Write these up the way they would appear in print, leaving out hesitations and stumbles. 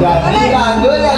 Jadi lanjut ya.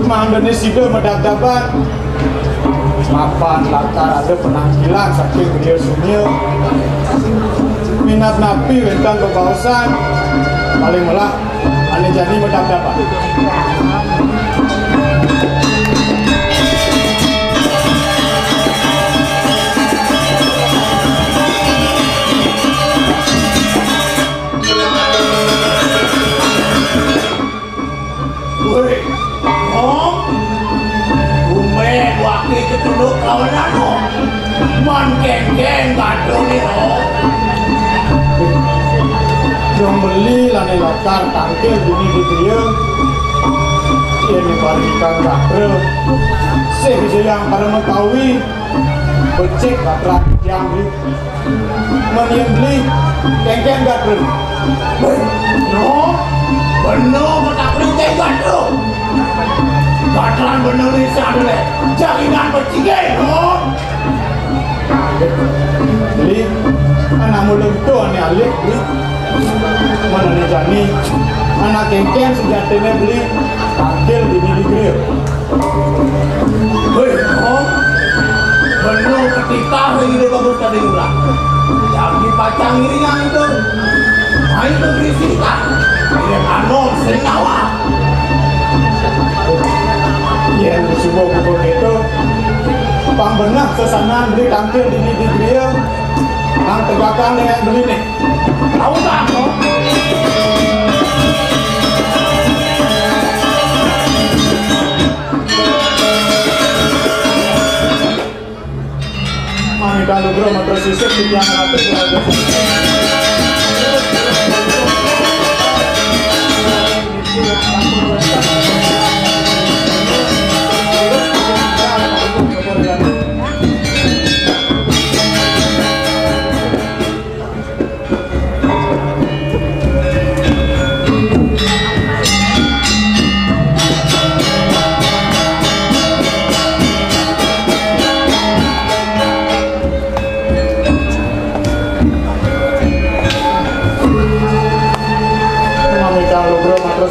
Mandane sido medap-dapat mapan latar ada penampilan saking beliau sumil minat napi tentang kebausan paling melah ane jadi medap-dapat. Ketuluk kawanan lo man geng-geng gaduh nih lo yang beli lane latar tangkil bini di dia ini barikan rakre seh yang pada mengetahui becek rakre yang beli manian beli geng-geng gaduh no bener betakri gaduh Batran bener ini sadele, jaringan bercikai, no? Beli, anak muda itu ane alik, beli. Mana nih jani, anak kengkeng sejatinya beli, tangkil di grill. Hei, no? Bener ketika ini bagus tadi ulah, yang dipacang iringan itu, main itu berisi kan? Ini anon senyawa. Ya, sebuah buku itu pang benar kesana beli tampil di grill yang tegakan yang beli nih Tahu tak kok? Mami kalau bro motor sisik di yang ratus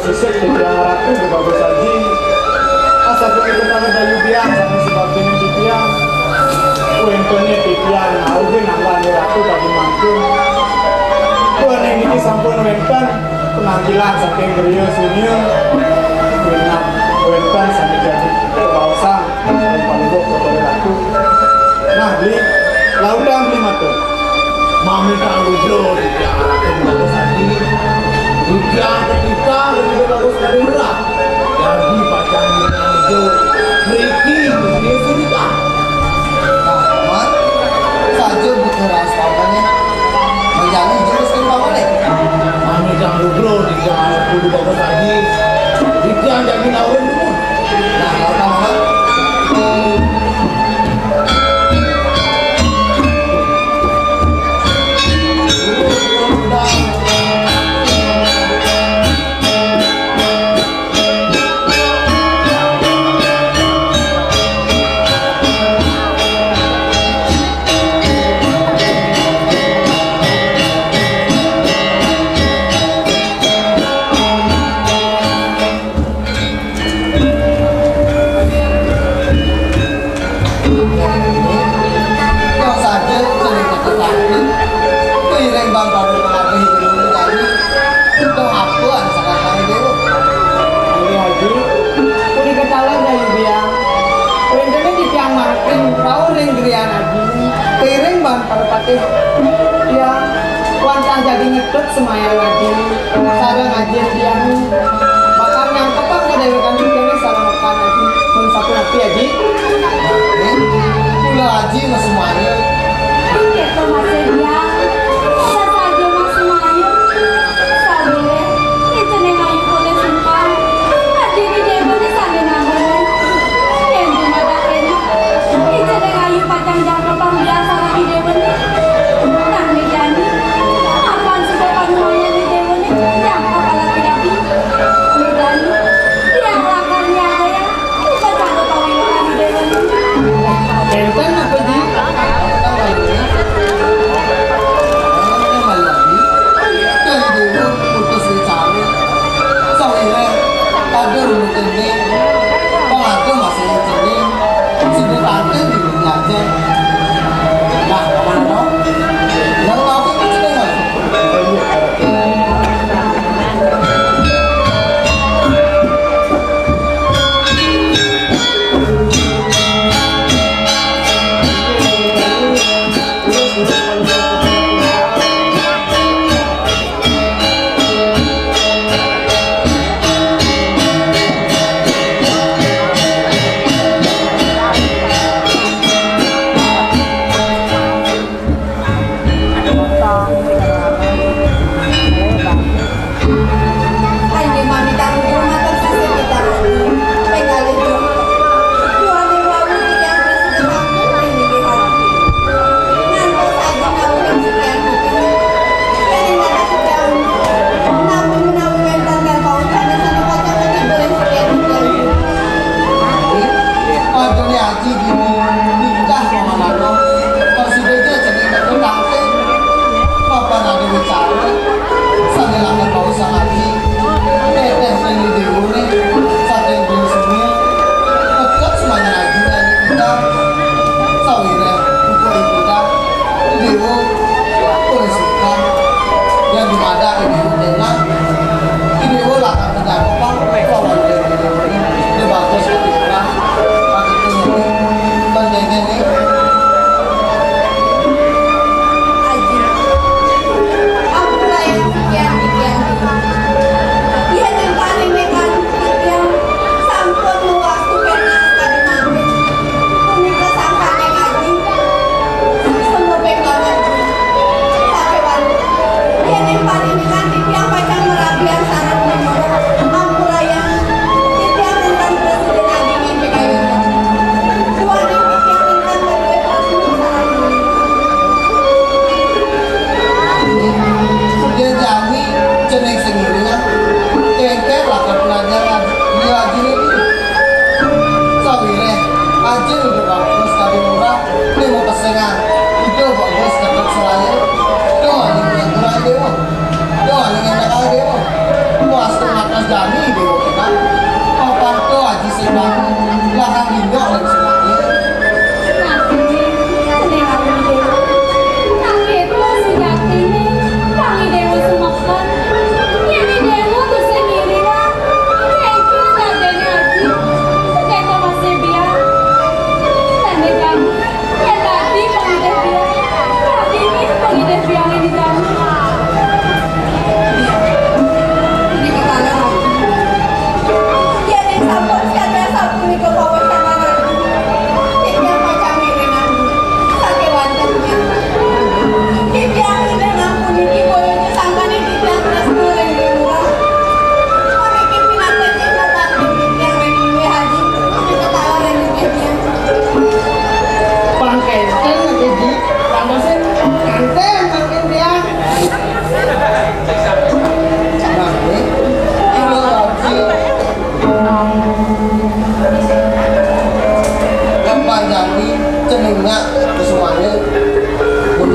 sisik di yang ratus di bagus saji asal begitu kami dari biang sama sebabnya di biang kuentonya di biang auge nambah di ratu bagi mangkung tuan yang ini sampun wentan penampilan saking beliau senior dengan wentan sampai jadi kebausan dan palinggo kepada ratu nah beli lautan beli matu Mami kalau bro di yang ratus bagus saji Yang ketika lebih bagus dari murah. Jadi pacarnya itu Ricky dunia cerita. Mat, saja berkeras pamannya. Menjalin jeniskan pamannya. Mami jangan bro, jangan kudu bagus lagi. Ricky yang jadi lawan dulu. Nah, kalau paman, yang saja sering ketetapi. Keiring bang baru menghargai dulu tadi. Itu apa sekarang kami dulu? Ali Haji, kuni ketahuan dari biang. Wendene di tiang makin kau ring gerian lagi. Keiring bang parpati. Ya, wantah jadi ngikut semaya lagi. Sarang aja tiang. Bakal nyangkep bang kedewekan juga salah makan lagi. Mun satu hati Haji. Pula haji mas semuanya. Gitu Mas Edia. Bisa saja Mas Mayu. Sabile, itu nih Mayu boleh sumpah. Haji di Dewani sambil nambah. Yang cuma dakenya. Itu nih Mayu pacang jangka bang biasa di Dewani. Nang nih Jani. Apaan sudah panuanya di Dewani? Jangka laki-laki. Nih Jani. Yang lakarnya ada ya. Lupa cangka pawiwakan di Dewani. Enten apa Ji? Tahu nggak ini?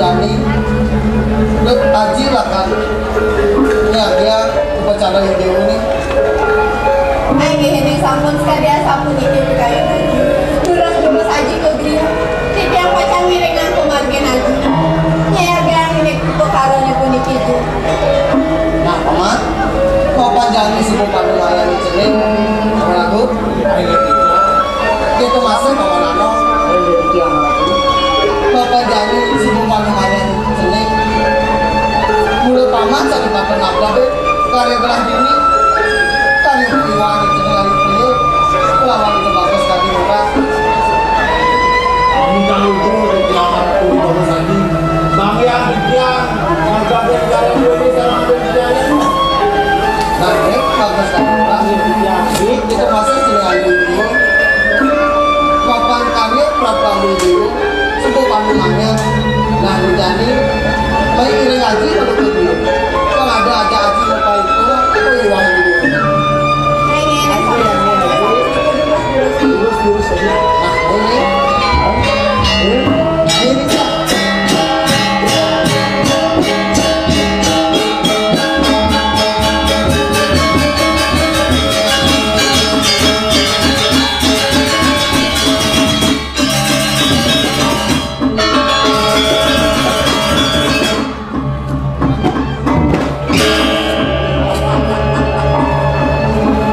jani lu aji lah kan ya dia upacara hidup ini Ini sampun sekalian sampun iki kayu. Terus aji ke griya. Jadi yang pacang miring aku margen aji. Nyergang ini perkaranya pun iki. nah paman kau panjangin si bukan melayani cening aku itu masuk paman ano kau panjangin si bukan melayani cening mulai paman saya dipakai nabrak karya belah dini karya beriwang cening lagi beliau lawan itu bagus tadi muka Minta lucu dari tiang aku di bawah sandi. Bang yang tiang, harga berjalan dulu sama berjalan. nah ini bagus tadi muka itu masuk cening lagi beliau kapan karya berapa beliau sebuah pandangannya nah jadi baik iring aji kalau itu kalau ada aja aji lupa itu iwang gitu lurus saja. nah ini bisa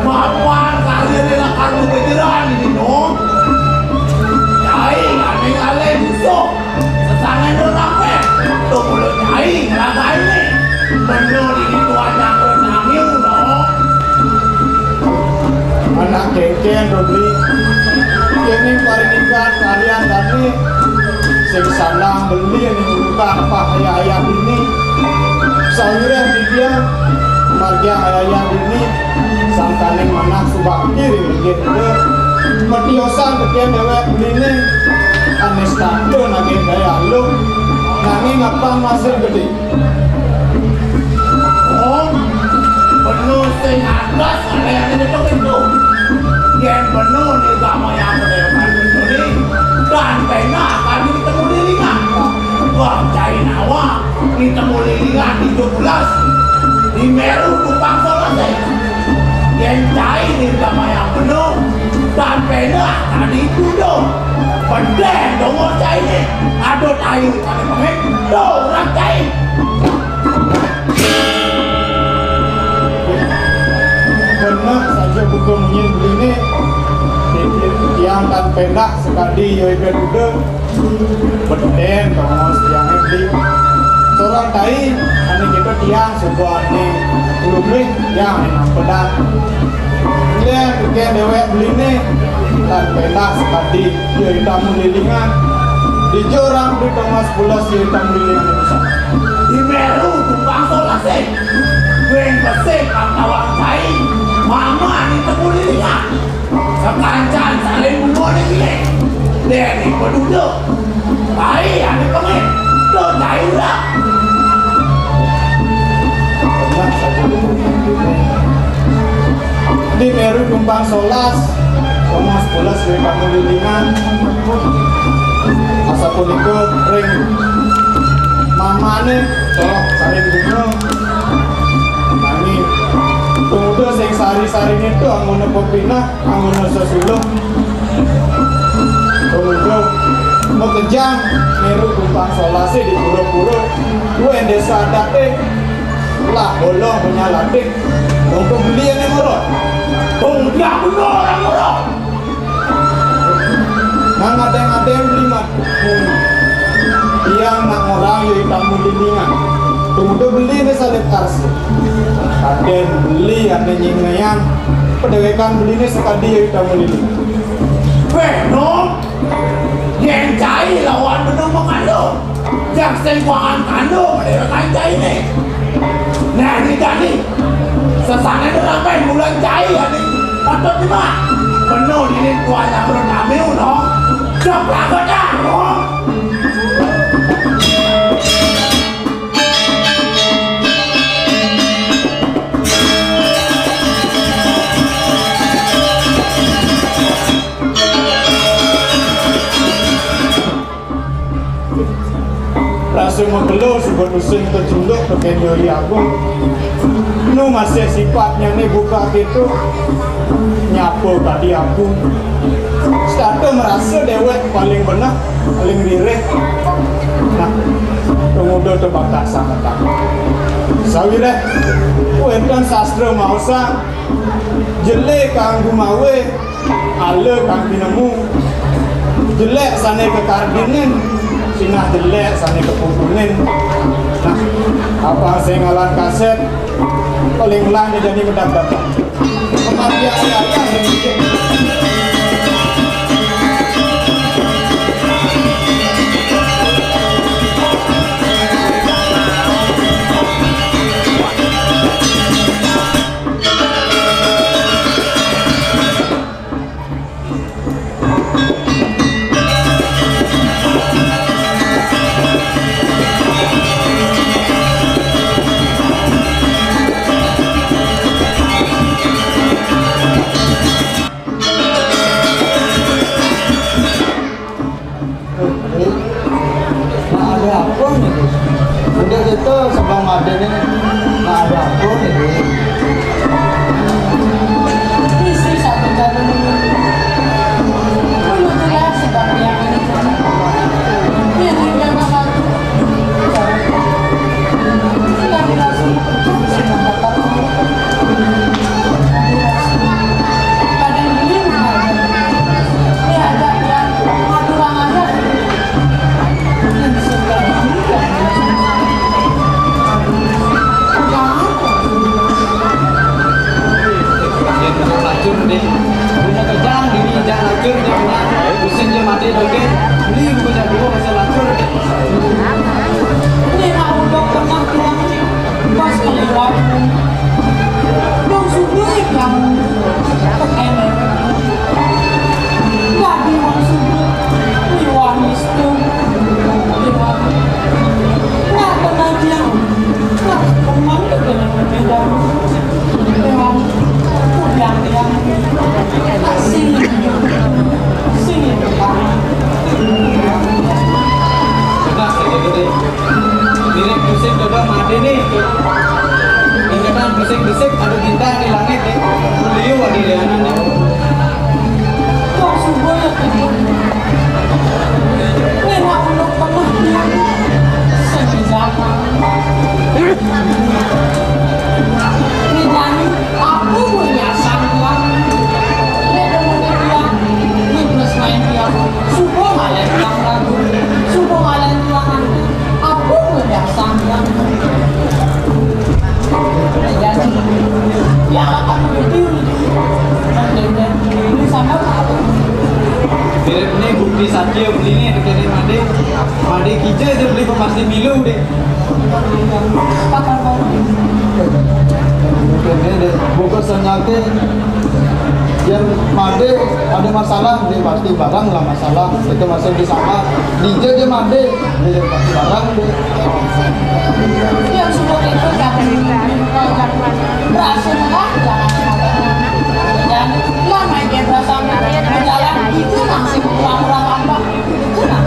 Bapak kalian adalah kartu kejeran ini dong. Nyai aneh aleh busuk. Sesangan dorangnya. Tuh mulut nyai ngeraga ini. Bener ini tuanya kerenangnya dong. Anak kengken Robli kini pariningkan kalian tadi sing salah beli yang dibuka apa ayah-ayah ini sayurnya di dia marga ayah-ayah ini sangkaning mana subak kiri gitu metiosan kekian dewek beli ini anes tato nage gaya lu nangi ngapang masih gede Oh, penuh sing atas ada yang itu. Yang penuh nih sama yang mendewakan itu nih. Dan pena akan ditemu lilingan. Wah, cai nawa ditemu lilingan di 17 di Meru Kupang Solase. Yang cai nih sama yang penuh dan pena akan dituduh. Pendek dong cai nih. Adot air kali pengen. Tuh, orang cai. benar saja buku menyin ini tiang dan pendak sekali yoi berudah beden tongos tiang di seorang tai ane kita tiang sebuah ane ulumih yang enak pedak dia bikin dewek beli ini dan pendak sekali yoi tamu lilingan di jorang di tongos pulas yoi tamu lilingan besar Di Meru Kupang Solase. Wen besek kang tawang cai. Mama ni temu lilingan. Sekancan saling bunuh ni gile. Dia ni penduduk. Baik ane pengen. Lo cai lah. benar saja buku menyin ini di Meru Kumpang Solas tongos pulas yoi tamu lilingan asa puniko ring mamane colok saling bunuh nani pemuda sing sari-saring itu anggono popina anggono sesulung pemuda mau kejang Meru Kumpang Solase di pura-pura lu yang desa adate lah bolong punya latik untuk beli yang murah Dia bunuh orang orang. nang ada yang beli mat yang nak orang yang tamu lilingan kemudian beli ini salit karsi kaden beli ada nyingayang pedagang beli ini sekali yang tamu lilingan Benom. Yang cai lawan benom mengandung. Yang sengkuangan kandung dia kan cai ni. Nah ni tadi. Sesangan orang main bulan cai ni. Patut cuma. Penuh ini tuanya bernamil dong. Jom lagu dah dong. rasa mengeluh sebut usin terjuluk pakai nyori aku nu masih sifatnya nih buka gitu nyapu tadi aku starter merasa dewek paling benar paling rireh. Nah tunggu tebak tak sangat tak sawi deh wenten sastra mausa jelek kanggu mawe ale kang binemu jelek sana ke karbinin sinah jelek sana ke pupunin. Nah apa saya ngalan kaset paling lang dia jadi mendapat kematian ayah sedikit. Udah gitu sebelum ada nih, nggak ada apa nih. Isi satu jalan ini. Dulu jelas sebab yang ini. Ini yang nama. Kita langsung sudah dapat. Pada ini ini ada yang aturan ada. Ini sudah lacur deh, punya kejang diri jangan lacur deh punya, pusing je mati lagi, beli punya dua masa lacur. Ini mau dokter bilang pas kelewat, dong sudah yang kekenek, nggak bilang sudah, bilang itu, bilang nggak pernah dia, nggak pernah kekenek beda, bilang yang sini Sudah segitu deh. Mirip bisik dodo mati nih. Ingatan bisik-bisik ada bintang di langit nih. Beliau wadi leanan nih. kok subuh ya tidur, enak untuk pernah dia sejak Nidani, aku punya sangguan. Dia kemudian bilang, ini plus main dia. Subuh kalian bilang lagu, subuh kalian bilang aku punya sangguan. Jadi, ya akan begitu. Dan ini sama apa? Mirip nih bukti saja beli nih dekat mandi. Mandi kijai dia beli pasti milu deh. Pakai mau. Mungkin deh buka senyate yang made ada masalah dia pasti barang lah masalah itu masih di sana DJ dia made dia pasti barang deh. Yang sudah itu jangan berasa lah jangan lama dia berasa berjalan itu masih kurang-kurang apa itu nah.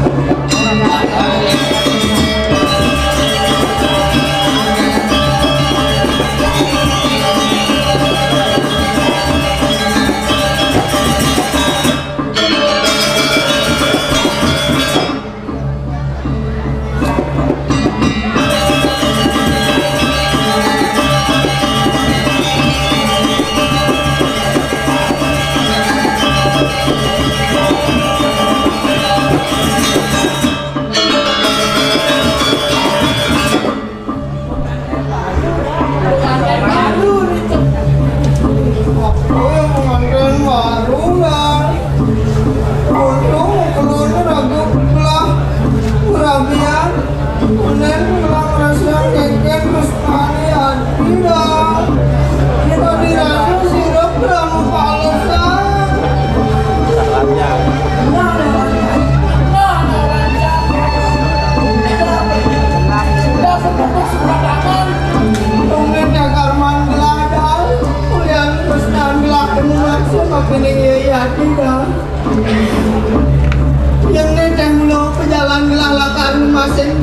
Yang ini teh mulu pejalan ngelalakan mesin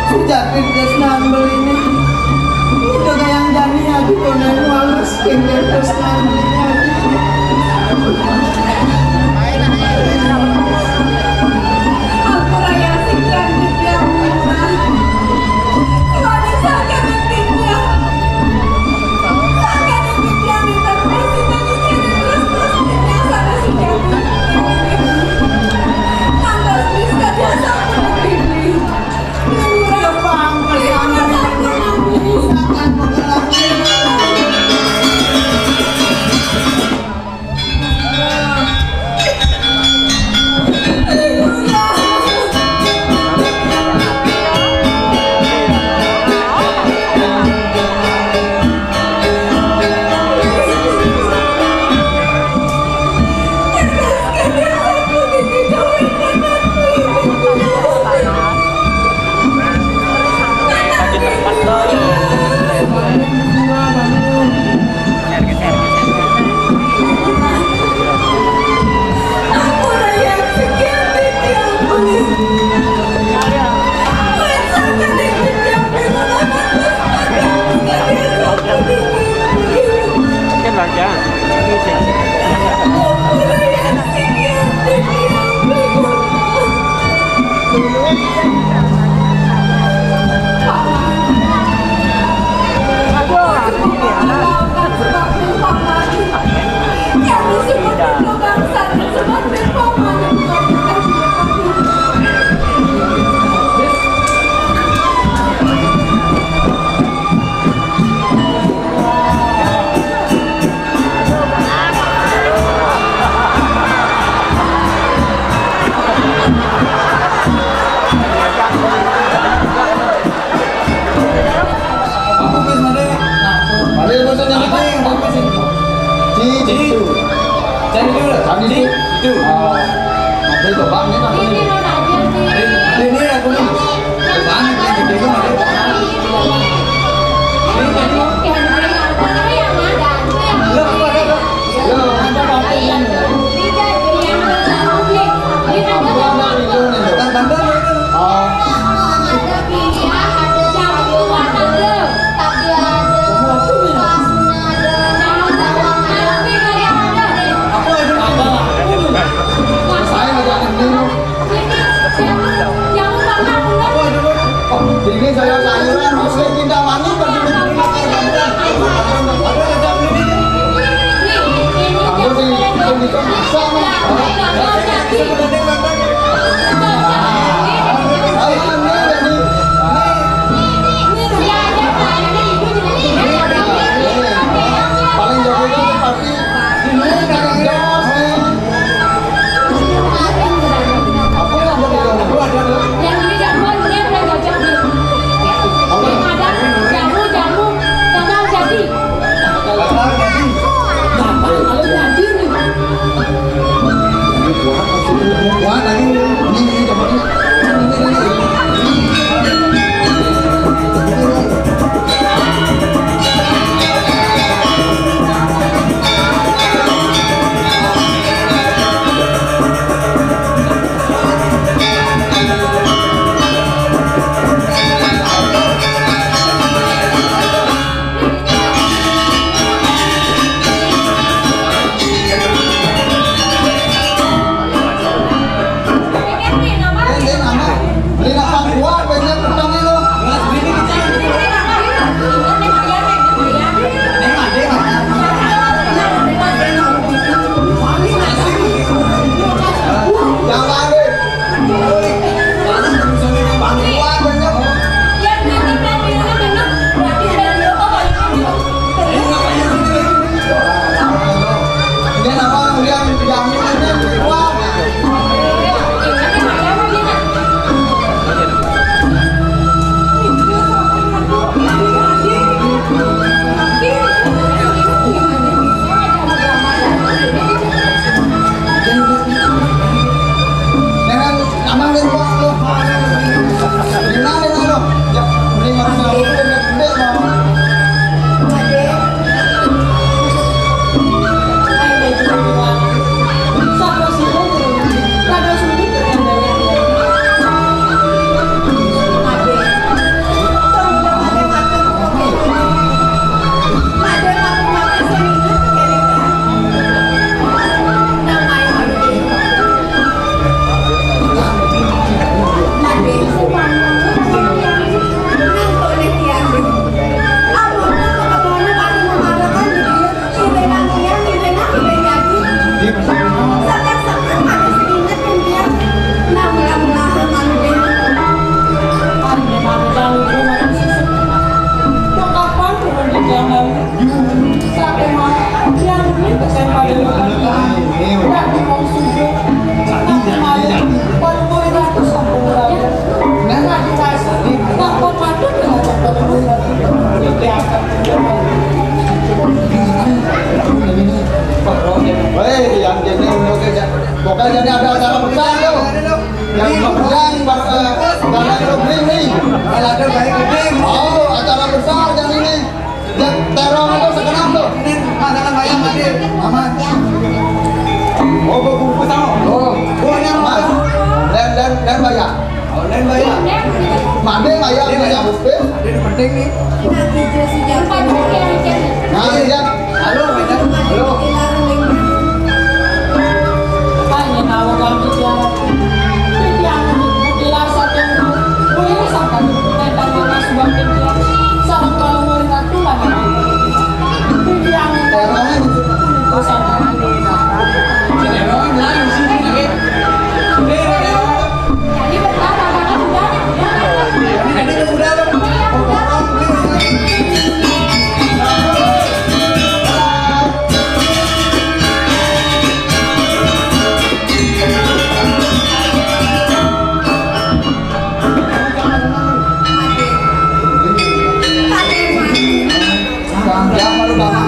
Sejati tresnan belini udah yang jani aku konen walus kene tresnan belini Aku raya sekian dibiang rumah. Lagi sakit dibiang. Sakit dibiang di tempat sini terus dibiang sana sekian. Kandas bisa dia sama begini. ya bang perjalanan akan mengalami Aku raya sekian dibiang beli. Sakit dibiang Balik bosan yang penting. Citu. Cari dulu. Cari Citu. Oh. Nanti coba nih nanti. Ini non aja sih. Ini aku nih. Apaan ini gede banget. Loh, Yo. kan bandar itu. Oh. Aku ada apa? Saya ngajak ini. Oh, ini saya sayuran muslim tidak manis bagi makan bandar. Ada ada beli ini. Kamu sih bisa bisa nih. Sebenarnya bandar. Ayo ini jadi. Paling jauh itu pasti ini kakak Jos nih. Aku yang jadi Aku ada loh. Yang ini jamuan, ini udah cocok nih. Yang ada jamu, gagal jadi. Bakal jadi. Gampang kalau jadi nih. Ini buah masih Bawa bungkus sama. Oh, Buahnya Mas. Dan bayar. Online bayar. Made bayar bayar bukit. Ada yang penting nih. Nah, ya. Halo, Medan. Halo. Hanya nawa kami tiang. Tiang mutilar satu boleh sampai tentang mana sebuah tiang. Sarang kalau mau ratu lagi. Tiang Terongnya pesan. Sini dong, lain sini lagi. Sini dong. Jadi pertama karena sudah Ini ada yang udah dong. Siapa lu bapak?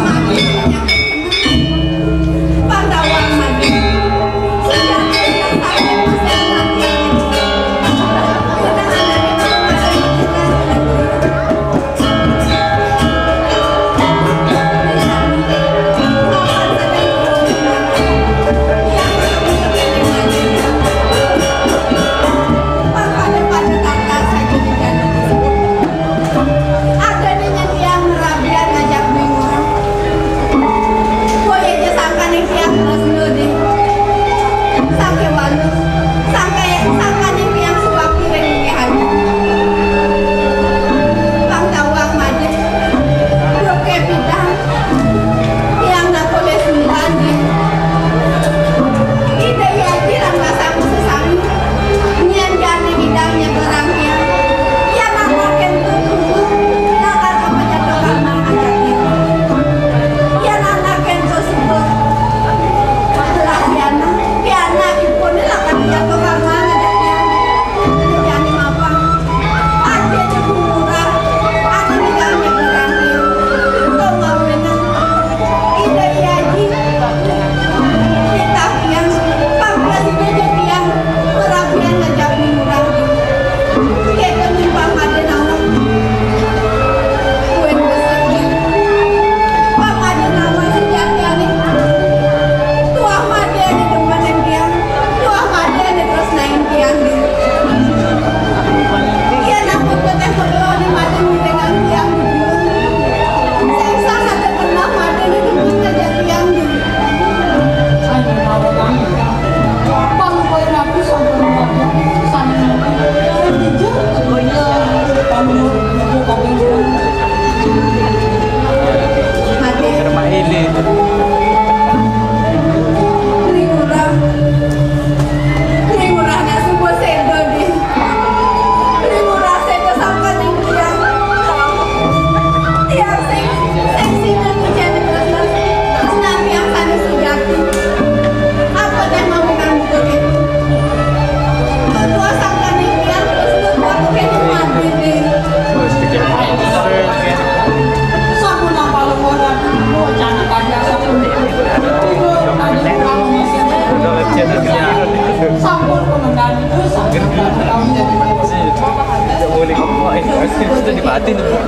Itu dibatin tuh.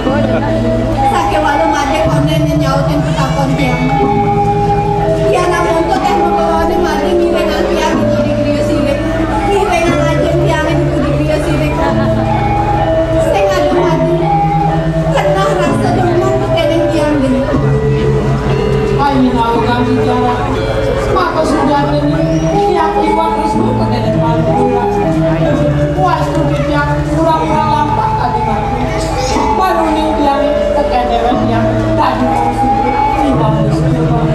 Sakit walau made konten yang nyautin petakon tiang. Ya namun tuh teh mau di made ngirengan tiang itu di kriyo sirik. Ngirengan aja tiang itu di kriyo sirik. Setengah di made. Kena rasa demam keneng tiang gini. Ay, minawagan di jalan. Maka sudah ini tiap iwan terus buka dan paling pulang. Puas tuh di tiap kurang-kurang lampak kali mati. Baru nih tiang kekedewan yang tadi mau sendiri ini bagus juga.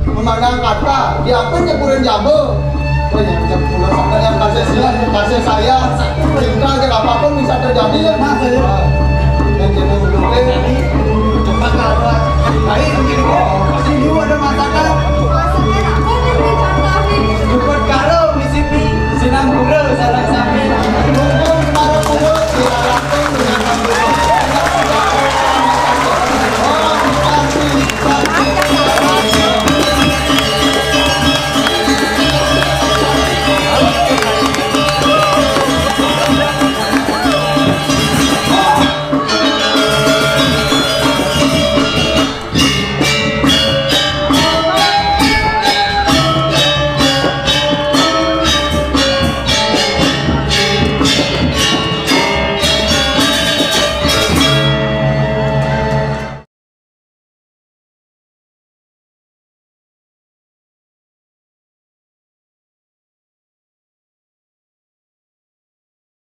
memandang kata, dia pun nyeburin jabe. Oh yang pulang sampai yang kasih saya, cinta aja apapun bisa terjadi ya mas. Dan jadi cepat kalau baik begini, pasti dulu ada